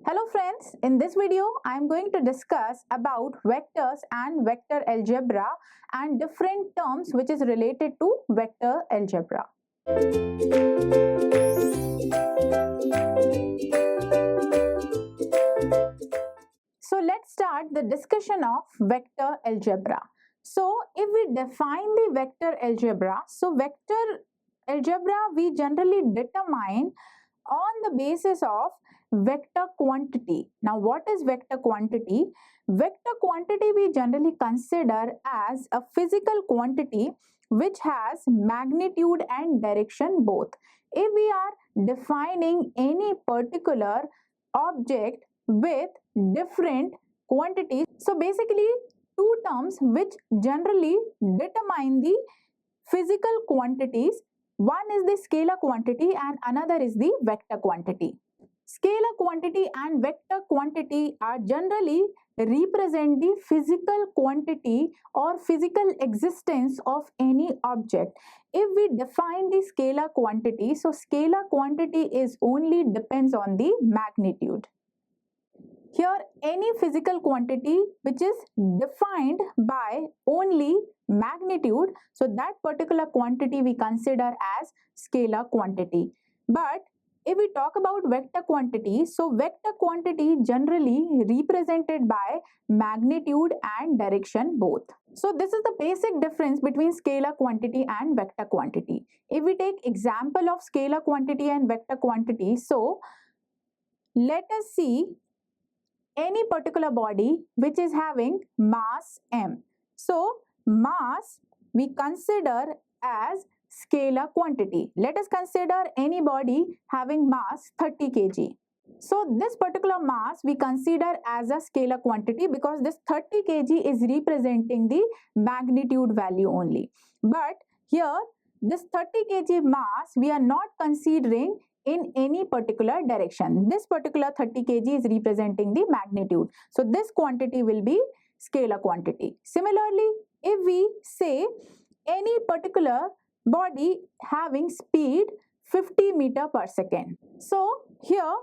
Hello friends, in this video I am going to discuss about vectors and vector algebra and different terms which is related to vector algebra. So let's start the discussion of vector algebra. So if we define the vector algebra, vector algebra we generally determine on the basis of vector quantity. Now what is vector quantity? Vector quantity we generally consider as a physical quantity which has magnitude and direction both. If we are defining any particular object with different quantities, so basically two terms which generally determine the physical quantities. One is the scalar quantity and another is the vector quantity. Scalar quantity and vector quantity are generally represent the physical quantity or physical existence of any object. If we define the scalar quantity, so scalar quantity is only depends on the magnitude. Here any physical quantity which is defined by only magnitude, so that particular quantity we consider as scalar quantity. But if we talk about vector quantity, so vector quantity generally represented by magnitude and direction both. So this is the basic difference between scalar quantity and vector quantity. If we take example of scalar quantity and vector quantity, so let us see any particular body which is having mass m. So mass we consider as scalar quantity. Let us consider any body having mass 30 kg. So this particular mass we consider as a scalar quantity because this 30 kg is representing the magnitude value only. But here this 30 kg mass we are not considering in any particular direction. This particular 30 kg is representing the magnitude. So this quantity will be scalar quantity. Similarly, if we say any particular body having speed 50 meter per second. So here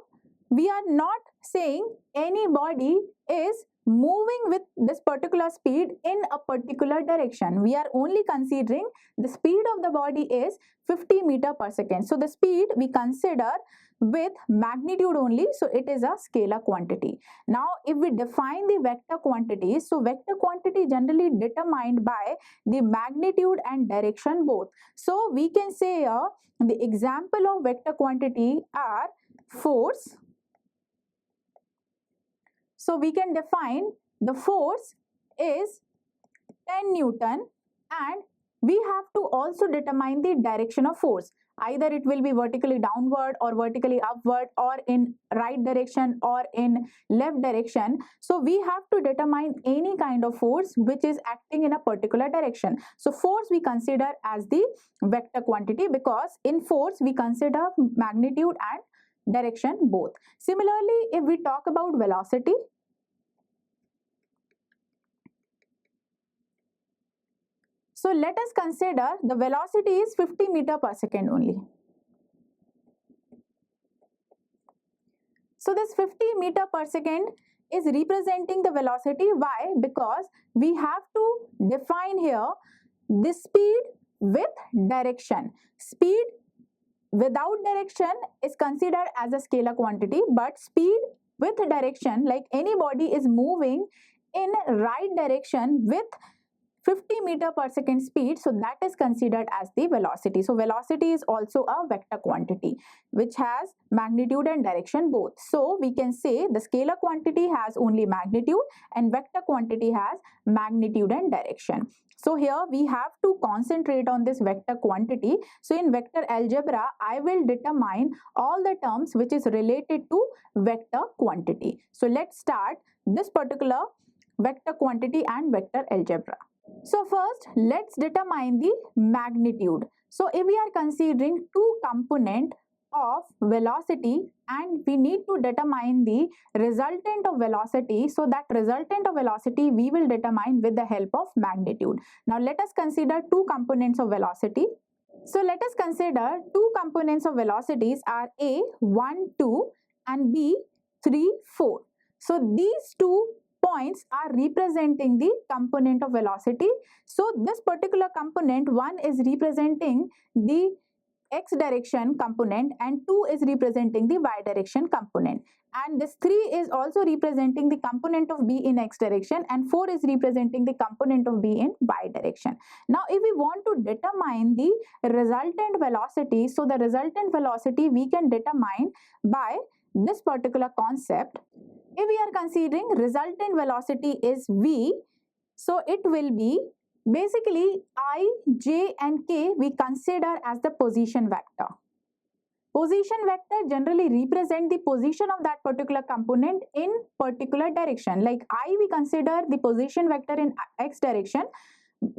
we are not saying any body is moving with this particular speed in a particular direction. We are only considering the speed of the body is 50 meter per second. So the speed we consider with magnitude only, so it is a scalar quantity. Now if we define the vector quantity, so vector quantity generally determined by the magnitude and direction both. So we can say here the example of vector quantity are force. So we can define the force is 10 Newton and we have to also determine the direction of force. Either it will be vertically downward or vertically upward or in right direction or in left direction. So we have to determine any kind of force which is acting in a particular direction. So force we consider as the vector quantity because in force we consider magnitude and direction both. Similarly, if we talk about velocity, so let us consider the velocity is 50 meter per second only. So this 50 meter per second is representing the velocity. Why? Because we have to define here the speed with direction. Speed without direction is considered as a scalar quantity, but speed with direction, like any body is moving in right direction with 50 meter per second speed, so that is considered as the velocity. So velocity is also a vector quantity which has magnitude and direction both. So we can say the scalar quantity has only magnitude and vector quantity has magnitude and direction. So here we have to concentrate on this vector quantity. So in vector algebra, I will determine all the terms which is related to vector quantity. So let's start this particular vector quantity and vector algebra. So first, let's determine the magnitude. So if we are considering two components of velocity and we need to determine the resultant of velocity, so that resultant of velocity we will determine with the help of magnitude. Now let us consider two components of velocity. So let us consider two components of velocities are A, 1, 2 and B, 3, 4. So these 2 points are representing the component of velocity. So this particular component, 1 is representing the x direction component and 2 is representing the y direction component, and this 3 is also representing the component of b in x direction and 4 is representing the component of b in y direction. Now if we want to determine the resultant velocity, so the resultant velocity we can determine by this particular concept. If we are considering resultant velocity is v, so it will be basically I, j and k we consider as the position vector. Position vector generally represent the position of that particular component in particular direction. Like I we consider the position vector in x direction,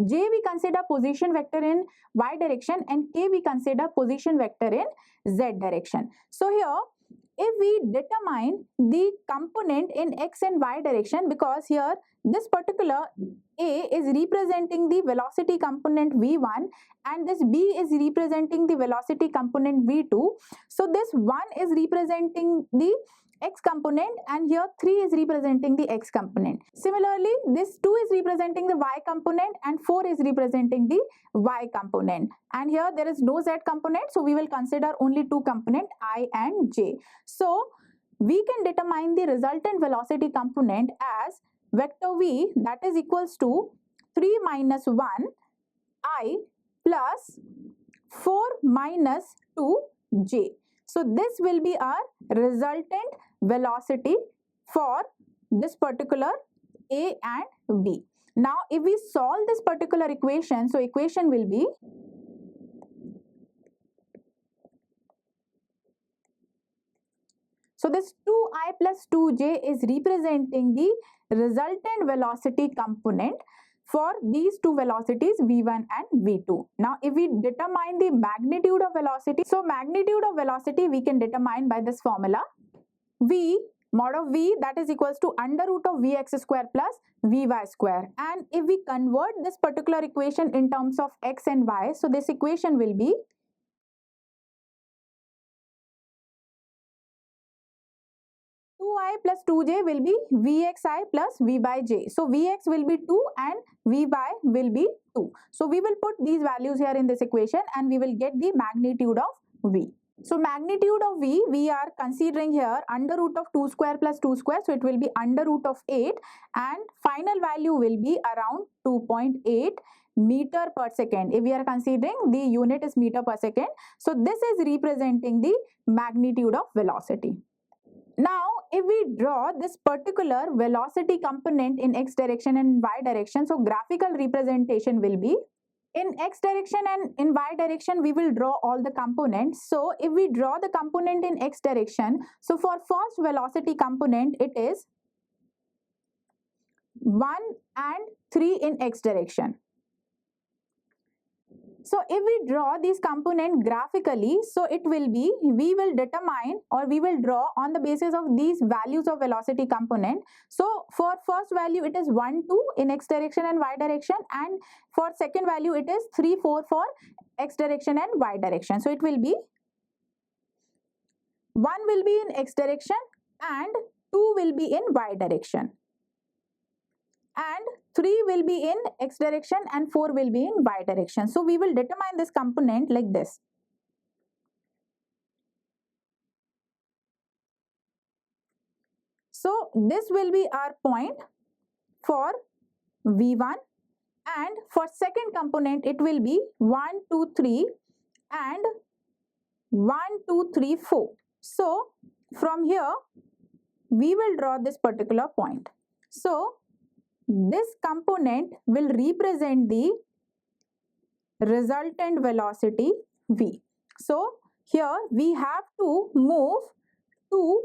j we consider position vector in y direction and k we consider position vector in z direction. So here if we determine the component in x and y direction, because here this particular a is representing the velocity component v1 and this b is representing the velocity component v2. So this 1 is representing the x component and here 3 is representing the x component. Similarly, this 2 is representing the y component and 4 is representing the y component, and here there is no z component, so we will consider only 2 component I and j. So we can determine the resultant velocity component as vector v, that is equals to 3 minus 1 I plus 4 minus 2 j. So this will be our resultant velocity for this particular A and B. Now if we solve this particular equation, so equation will be so this 2i plus 2j is representing the resultant velocity component for these two velocities v1 and v2. Now if we determine the magnitude of velocity, so magnitude of velocity we can determine by this formula v mod of v, that is equals to under root of vx square plus vy square, and if we convert this particular equation in terms of x and y, so this equation will be 2i plus 2j will be vxi plus v by j. So vx will be 2 and vy will be 2. So we will put these values here in this equation and we will get the magnitude of v. So magnitude of v, we are considering here under root of 2 square plus 2 square, so it will be under root of 8 and final value will be around 2.8 meter per second. If we are considering the unit is meter per second, so this is representing the magnitude of velocity. Now if we draw this particular velocity component in x direction and y direction, so graphical representation will be in x direction and in y direction we will draw all the components. So if we draw the component in x direction, so for first velocity component it is 1 and 3 in x direction. So if we draw these components graphically, so it will be, we will determine or we will draw on the basis of these values of velocity component. So for first value it is 1, 2 in x direction and y direction, and for second value it is 3, 4 for x direction and y direction. So it will be 1 will be in x direction and 2 will be in y direction, and 3 will be in x direction and 4 will be in y direction. So we will determine this component like this. So this will be our point for v1, and for second component it will be 1, 2, 3 and 1, 2, 3, 4. So from here we will draw this particular point. So this component will represent the resultant velocity v. So here we have to move 2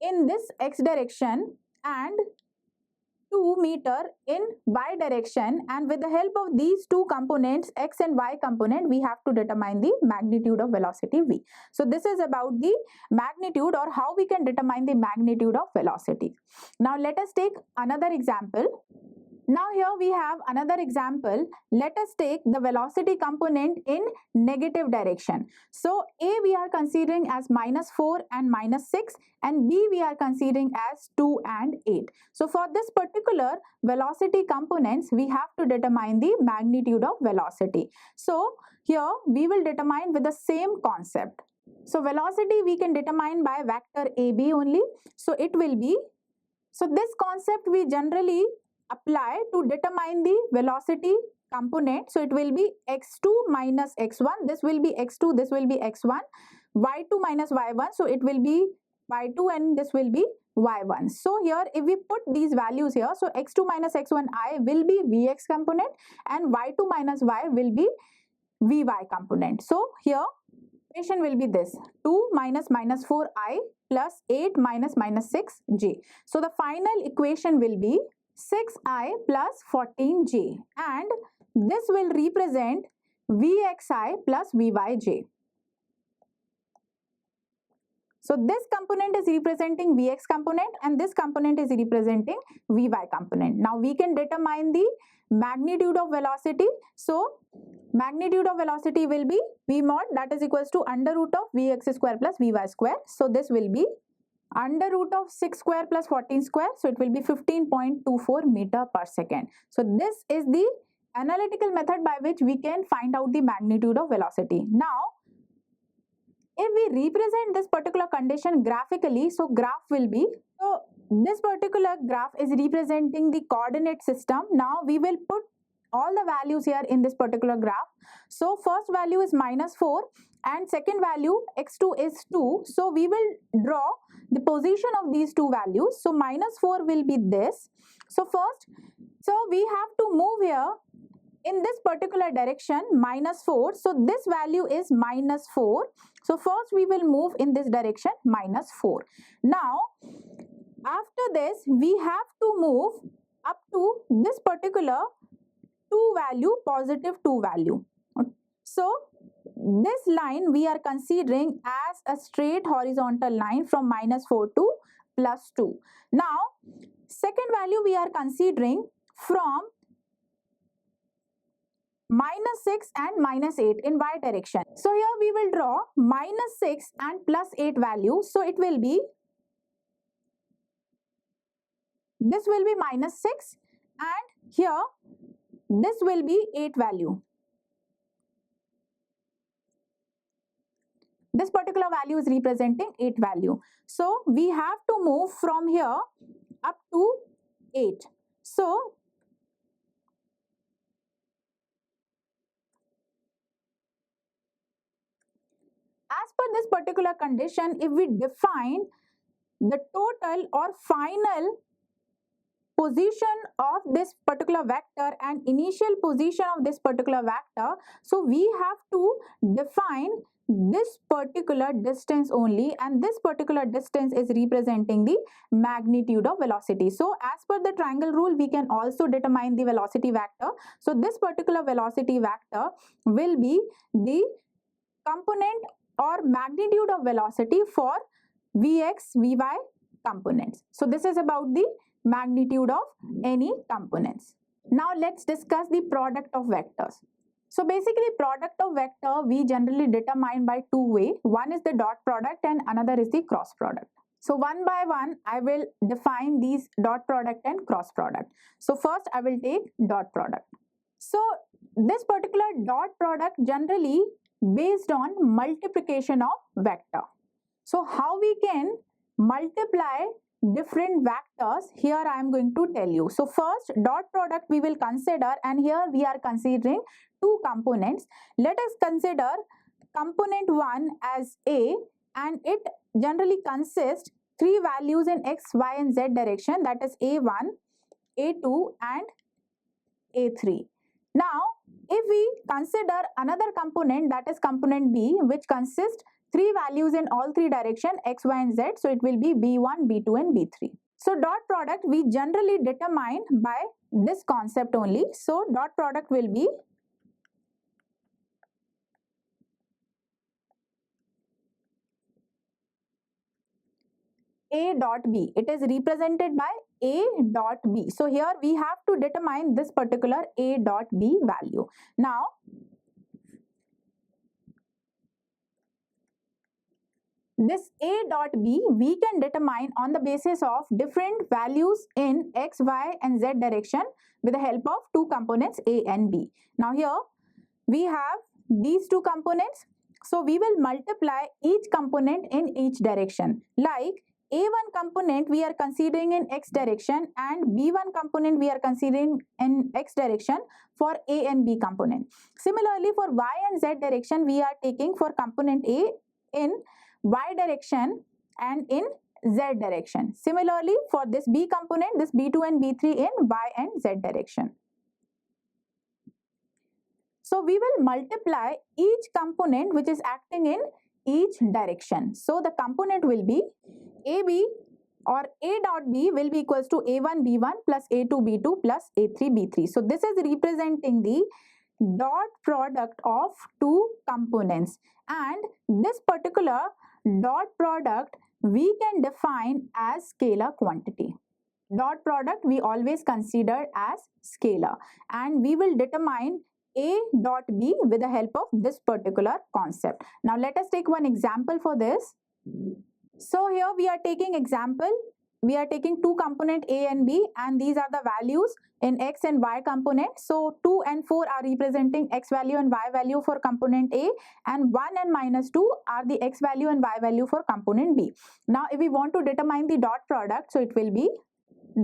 in this x direction and 2 meter in y direction, and with the help of these two components x and y component we have to determine the magnitude of velocity v. So this is about the magnitude or how we can determine the magnitude of velocity. Now let us take another example. Now here we have another example. Let us take the velocity component in negative direction. So A we are considering as -4 and -6, and B we are considering as 2 and 8. So for this particular velocity components, we have to determine the magnitude of velocity. So here we will determine with the same concept. So velocity we can determine by vector AB only. So it will be, so this concept we generally apply to determine the velocity component. So it will be x2 minus x1. This will be x2, this will be x1. y2 minus y1. So it will be y2 and this will be y1. So here if we put these values here, so x2 minus x1i will be vx component and y2 minus y will be vy component. So here equation will be this: 2 minus minus 4i plus 8 minus minus 6j. So the final equation will be 6i plus 14j, and this will represent vxi plus vyj. So this component is representing vx component and this component is representing vy component. Now we can determine the magnitude of velocity. So magnitude of velocity will be v mod, that is equals to under root of vx square plus vy square. So this will be under root of 6 square plus 14 square. So it will be 15.24 meter per second. So this is the analytical method by which we can find out the magnitude of velocity. Now if we represent this particular condition graphically, so graph will be, so this particular graph is representing the coordinate system. Now we will put all the values here in this particular graph. So first value is -4 and second value x2 is 2. So we will draw the position of these two values. So -4 will be this. So first, so we have to move here in this particular direction -4. So this value is -4. So first we will move in this direction -4. Now after this we have to move up to this particular 2 value, positive 2 value. So this line we are considering as a straight horizontal line from -4 to +2. Now second value we are considering from -6 and -8 in y direction. So here we will draw -6 and +8 value. So it will be, this will be -6 and here this will be 8 value. This particular value is representing 8 value. So we have to move from here up to 8. So as per this particular condition, if we define the total or final position of this particular vector and initial position of this particular vector, so we have to define this particular distance only, and this particular distance is representing the magnitude of velocity. So as per the triangle rule, we can also determine the velocity vector. So this particular velocity vector will be the component or magnitude of velocity for vx, vy components. So this is about the magnitude of any components. Now let's discuss the product of vectors. So basically product of vector we generally determine by two ways. One is the dot product and another is the cross product. So one by one I will define these dot product and cross product. So first I will take dot product. So this particular dot product generally based on multiplication of vector. So how we can multiply different vectors, here I am going to tell you. So first dot product we will consider, and here we are considering two components. Let us consider component 1 as A, and it generally consists three values in x, y and z direction, that is A1, A2 and A3. Now if we consider another component, that is component B, which consists three values in all three directions x, y and z, so it will be B1, B2 and B3. So dot product we generally determine by this concept only. So dot product will be A dot B. It is represented by A dot B. So here we have to determine this particular A dot B value. Now, this A dot B we can determine on the basis of different values in X, Y and Z direction with the help of two components A and B. Now here we have these two components. So we will multiply each component in each direction. Like A1 component we are considering in X direction and B1 component we are considering in X direction for A and B component. Similarly for Y and Z direction we are taking for component A in Y direction and in Z direction. Similarly for this B component, this B2 and B3 in Y and Z direction. So we will multiply each component which is acting in each direction. So the component will be AB or A dot B will be equals to A1 B1 plus A2 B2 plus A3 B3. So this is representing the dot product of two components, and this particular dot product we can define as scalar quantity. Dot product we always consider as scalar, and we will determine A dot B with the help of this particular concept. Now let us take one example for this. So here we are taking example. We are taking two component A and B, and these are the values in X and Y component. So 2 and 4 are representing X value and Y value for component A, and 1 and minus 2 are the X value and Y value for component B. Now if we want to determine the dot product, so it will be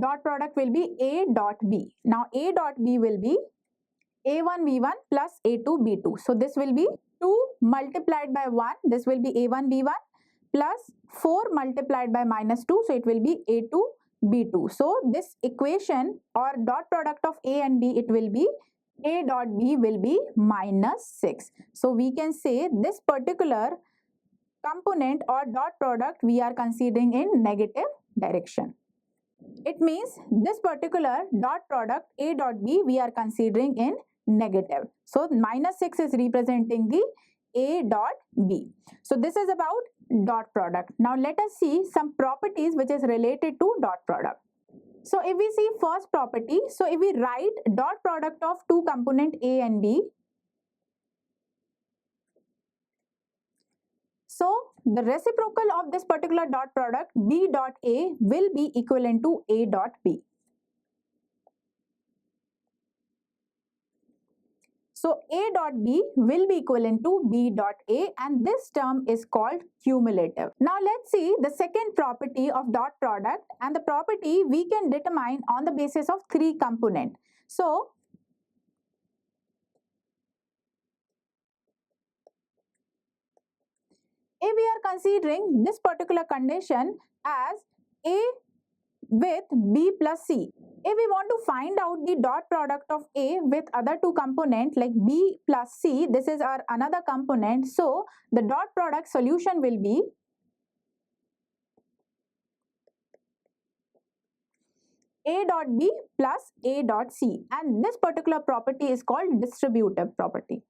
dot product will be A dot B. Now A dot B will be A1 B1 plus A2 B2. So this will be 2 multiplied by 1. This will be A1 B1 plus 4 multiplied by minus 2. So it will be A2 B2. So this equation or dot product of A and B, it will be A dot B will be minus 6. So we can say this particular component or dot product we are considering in negative direction. It means this particular dot product A dot B we are considering in negative. So minus 6 is representing the A dot B. So this is about dot product. Now let us see some properties which is related to dot product. So if we see first property, so if we write dot product of two component A and B, so the reciprocal of this particular dot product B dot A will be equivalent to A dot B. So A dot B will be equivalent to B dot A, and this term is called cumulative. Now let's see the second property of dot product, and the property we can determine on the basis of three components. So if we are considering this particular condition as A with B plus C, if we want to find out the dot product of A with other two components like B plus C, this is our another component. So the dot product solution will be A dot B plus A dot C, and this particular property is called distributive property.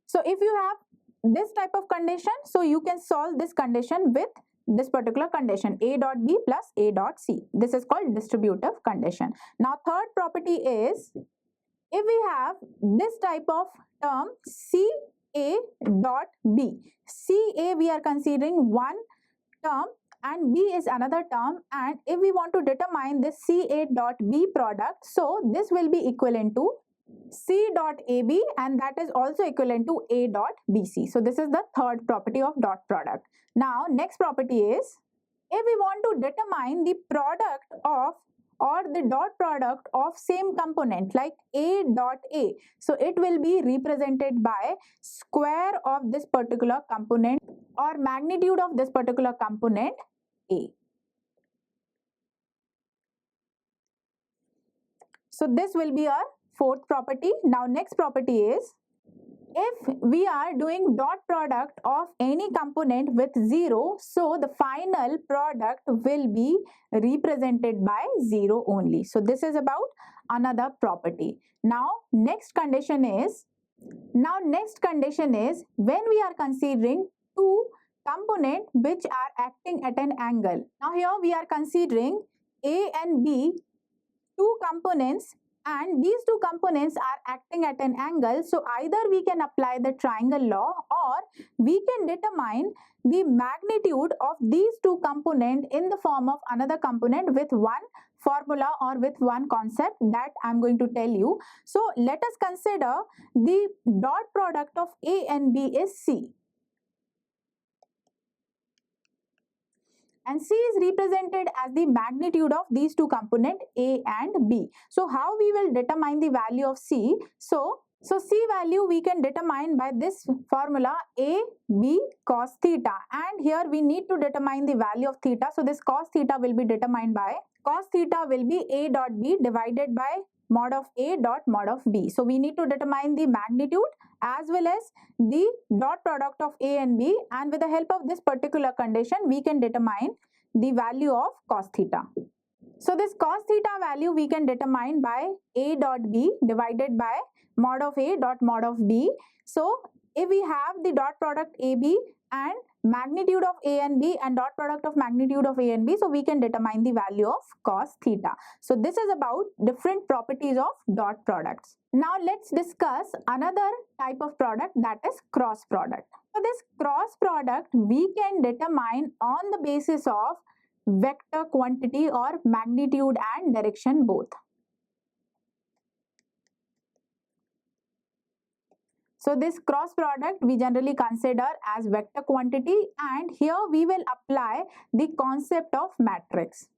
So if you have this type of condition, so you can solve this condition with this particular condition A dot B plus A dot C. This is called distributive condition. Now third property is, if we have this type of term CA dot B. CA we are considering one term and B is another term, and if we want to determine this CA dot B product, so this will be equivalent to C dot AB, and that is also equivalent to A dot BC. So this is the third property of dot product. Now next property is, if we want to determine the product of or the dot product of same component like A dot A, so it will be represented by square of this particular component or magnitude of this particular component A. So this will be our fourth property. Now next property is, if we are doing dot product of any component with 0, so the final product will be represented by 0 only. So this is about another property. Now next condition is when we are considering two components which are acting at an angle. Now here we are considering A and B, two components, and these two components are acting at an angle. So either we can apply the triangle law or we can determine the magnitude of these two components in the form of another component with one formula or with one concept that I'm going to tell you. So let us consider the dot product of A and B is C. And C is represented as the magnitude of these two components A and B. So how we will determine the value of C? So C value we can determine by this formula A B cos theta, and here we need to determine the value of theta. So this cos theta will be determined by cos theta will be A dot B divided by mod of A dot mod of B. So we need to determine the magnitude as well as the dot product of A and B, and with the help of this particular condition we can determine the value of cos theta. So this cos theta value we can determine by A dot B divided by mod of A dot mod of B. So if we have the dot product AB and magnitude of A and B and dot product of magnitude of A and B, so we can determine the value of cos theta. So this is about different properties of dot products. Now let's discuss another type of product, that is cross product. So this cross product we can determine on the basis of vector quantity or magnitude and direction both. So this cross product we generally consider as vector quantity, and here we will apply the concept of matrix.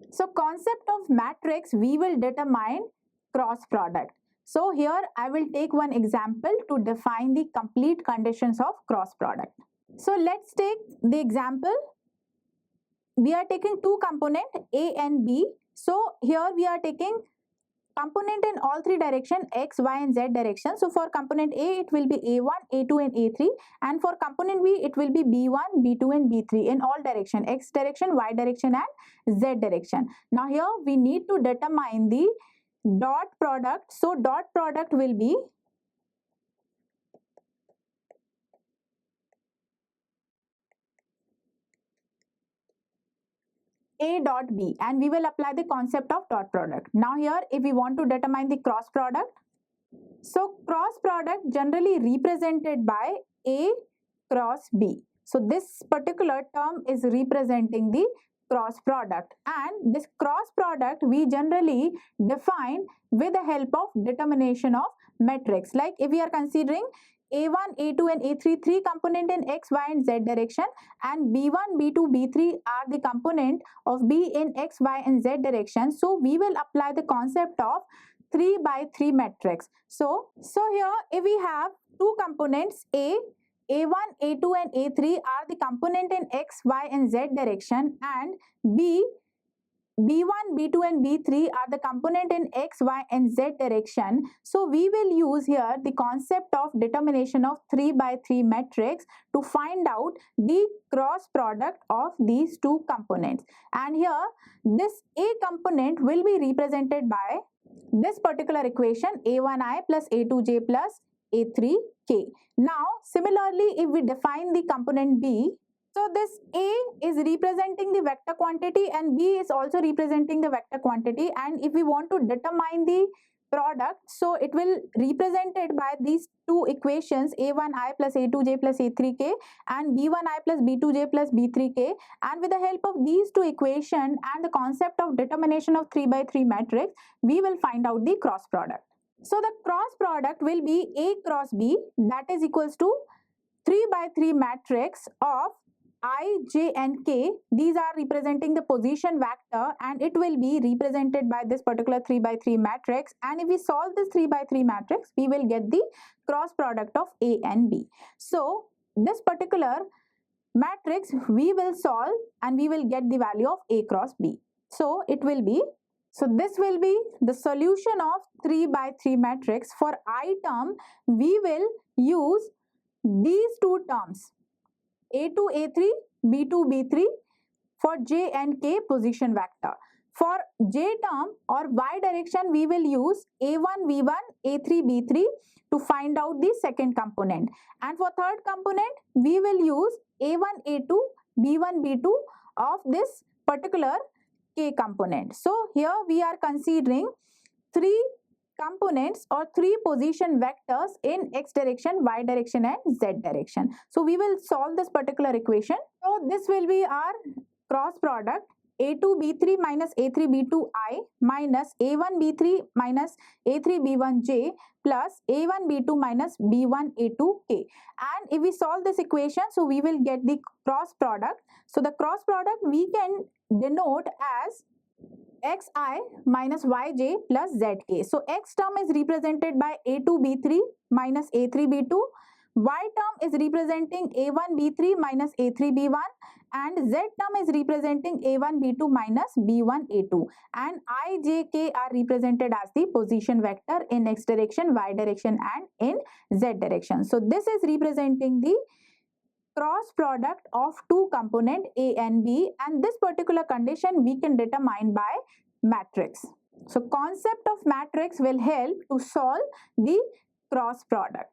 So concept of matrix we will determine cross product. So here I will take one example to define the complete conditions of cross product. So let's take the example. We are taking two components A and B. So here we are taking component in all three directions, X, Y and Z direction. So for component A it will be A1, A2 and A3, and for component B it will be B1, B2 and B3 in all direction, X direction, Y direction and Z direction. Now here we need to determine the dot product. So dot product will be A dot B, and we will apply the concept of dot product. Now here if we want to determine the cross product, so cross product generally represented by A cross B. So this particular term is representing the cross product, and this cross product we generally define with the help of determination of matrix. Like if we are considering A1, A2 and A3, three component in X, Y and Z direction, and B1, B2, B3 are the component of B in X, Y and Z direction. So we will apply the concept of 3 by 3 matrix. So here if we have two components A1, A2 and A3 are the component in X, Y and Z direction, and B1, B2 and B3 are the component in X, Y and Z direction. So we will use here the concept of determination of 3 by 3 matrix to find out the cross product of these two components. And here this A component will be represented by this particular equation A1i plus A2j plus A3k. Now similarly if we define the component B, so this A is representing the vector quantity and B is also representing the vector quantity, and if we want to determine the product, so it will represented by these two equations A1i plus A2j plus A3k and B1i plus B2j plus B3k, and with the help of these two equations and the concept of determination of 3 by 3 matrix we will find out the cross product. So the cross product will be A cross B, that is equals to 3 by 3 matrix of I, J and K. These are representing the position vector, and it will be represented by this particular 3 by 3 matrix, and if we solve this 3 by 3 matrix we will get the cross product of A and B. So this particular matrix we will solve and we will get the value of A cross B. So it will be, so this will be the solution of 3 by 3 matrix. For I term we will use these two terms A2, A3, B2, B3 for J and K position vector. For J term or Y direction, we will use A1, V1, A3, B3 to find out the second component. And for third component, we will use A1, A2, B1, B2 of this particular K component. So here we are considering three components or three position vectors in X direction, Y direction and Z direction. So we will solve this particular equation. So this will be our cross product A2B3 minus A3B2I minus A1B3 minus A3B1J plus A1B2 minus B1A2K. And if we solve this equation, so we will get the cross product. So the cross product we can denote as xi minus yj plus zk. So x term is represented by A2B3 minus A3B2. Y term is representing A1B3 minus A3B1 and Z term is representing A1B2 minus B1A2 and I, J, K are represented as the position vector in X direction, Y direction and in Z direction. So this is representing the cross product of two component A and B, and this particular condition we can determine by matrix. So concept of matrix will help to solve the cross product.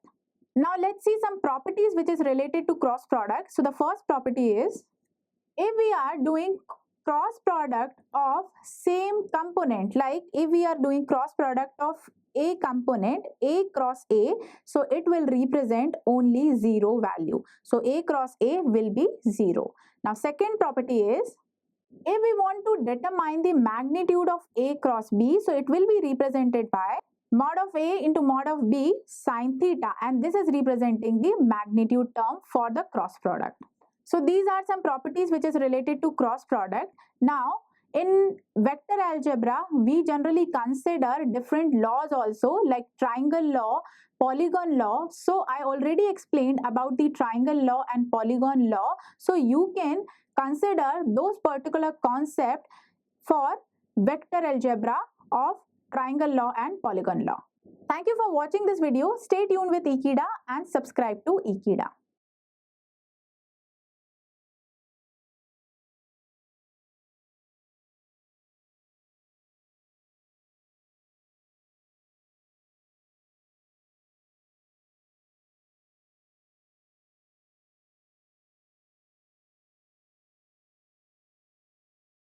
Now let's see some properties which is related to cross product. So the first property is, if we are doing cross product of same component, like if we are doing cross product of A component, A cross A, so it will represent only 0 value. So A cross A will be 0. Now second property is, if we want to determine the magnitude of A cross B, so it will be represented by mod of A into mod of B sine theta, and this is representing the magnitude term for the cross product. So these are some properties which is related to cross product. Now in vector algebra, we generally consider different laws also, like triangle law, polygon law. So I already explained about the triangle law and polygon law. So you can consider those particular concepts for vector algebra of triangle law and polygon law. Thank you for watching this video. Stay tuned with Ekeeda and subscribe to Ekeeda.